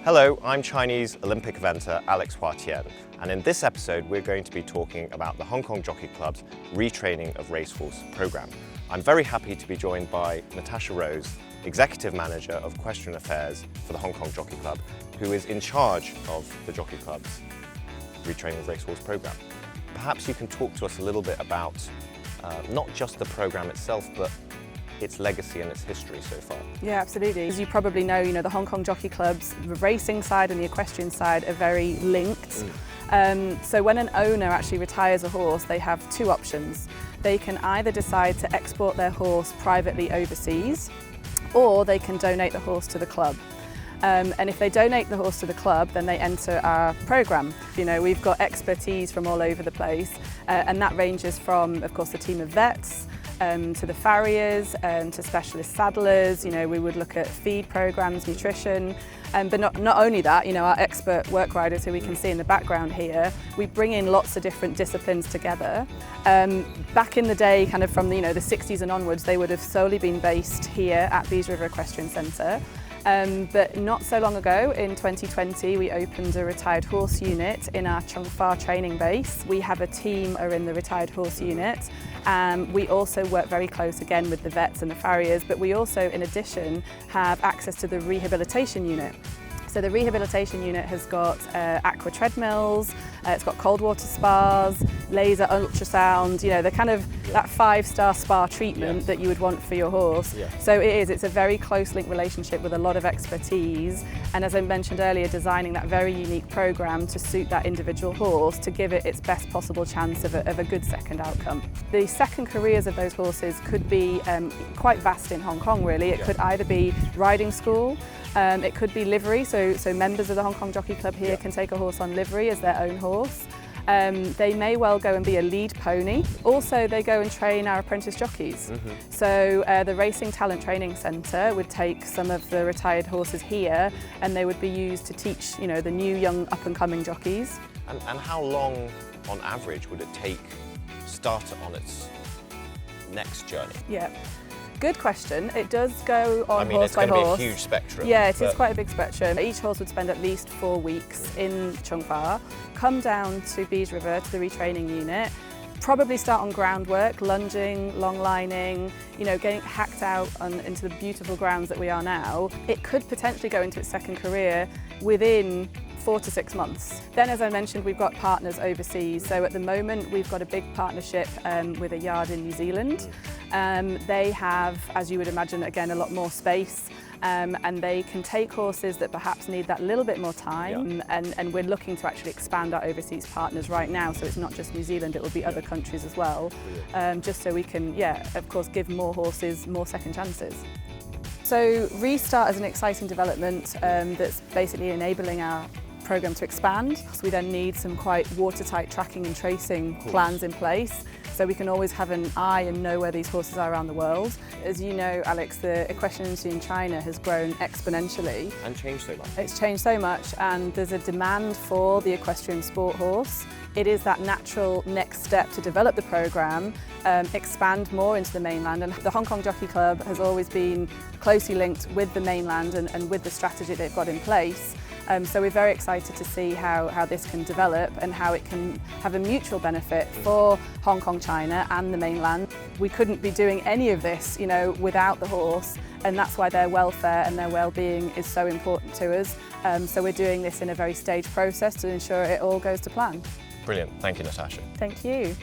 Hello, I'm Chinese Olympic eventer Alex Hua Tian, and in this episode we're going to be talking about the Hong Kong Jockey Club's Retraining of Racehorse Programme. I'm very happy to be joined by Natasha Rose, Executive Manager of Equestrian Affairs for the Hong Kong Jockey Club, who is in charge of the Jockey Club's Retraining of Racehorse Programme. Perhaps you can talk to us a little bit about not just the programme itself, but its legacy and its history so far. Yeah, absolutely. As you probably know, the Hong Kong Jockey Club's the racing side and the equestrian side are very linked. So when an owner actually retires a horse, they have two options. They can either decide to export their horse privately overseas, or they can donate the horse to the club. And if they donate the horse to the club, then they enter our programme. We've got expertise from all over the place, and that ranges from, of course, the team of vets, to the farriers, to specialist saddlers. We would look at feed programmes, nutrition, but not only that, our expert work riders who we can see in the background here, we bring in lots of different disciplines together. Back in the day, kind of from the 60s and onwards, they would have solely been based here at Bees River Equestrian Centre. But not so long ago, in 2020, we opened a retired horse unit in our Chung Fa training base. We have a team are in the retired horse unit. We also work very close again with the vets and the farriers, but we also, in addition, have access to the rehabilitation unit. So the rehabilitation unit has got aqua treadmills, it's got cold water spas, laser ultrasound, the kind of that 5-star spa treatment that you would want for your horse. So it's a very close linked relationship with a lot of expertise, and as I mentioned earlier, designing that very unique programme to suit that individual horse to give it its best possible chance of a good second outcome. The second careers of those horses could be quite vast in Hong Kong really. It could either be riding school, it could be livery, so members of the Hong Kong Jockey Club here can take a horse on livery as their own horse. They may well go and be a lead pony. Also, they go and train our apprentice jockeys. So the Racing Talent Training Centre would take some of the retired horses here, and they would be used to teach, the new young up-and-coming jockeys. And how long, on average, would it take to start it on its next journey? Yeah. Good question. It does go on horse by horse. It's going to be a huge spectrum. Yeah, it is quite a big spectrum. Each horse would spend at least 4 weeks in Chung Fa, come down to Bees River to the retraining unit, probably start on groundwork, lunging, long lining, getting hacked out into the beautiful grounds that we are now. It could potentially go into its second career within 4 to 6 months. Then, as I mentioned, we've got partners overseas. So at the moment, we've got a big partnership with a yard in New Zealand. They have, as you would imagine, again, a lot more space, and they can take horses that perhaps need that little bit more time. And we're looking to actually expand our overseas partners right now. So it's not just New Zealand, it will be other countries as well, just so we can, of course, give more horses more second chances. So Restart is an exciting development that's basically enabling our programme to expand. So we then need some quite watertight tracking and tracing plans in place, so we can always have an eye and know where these horses are around the world. As you know, Alex, the equestrian industry in China has grown exponentially. And changed so much. It's changed so much, and there's a demand for the equestrian sport horse. It is that natural next step to develop the programme, expand more into the mainland, and the Hong Kong Jockey Club has always been closely linked with the mainland and with the strategy they've got in place. So we're very excited to see how this can develop and how it can have a mutual benefit for Hong Kong, China and the mainland. We couldn't be doing any of this, without the horse, and that's why their welfare and their well-being is so important to us. So we're doing this in a very staged process to ensure it all goes to plan. Brilliant. Thank you, Natasha. Thank you.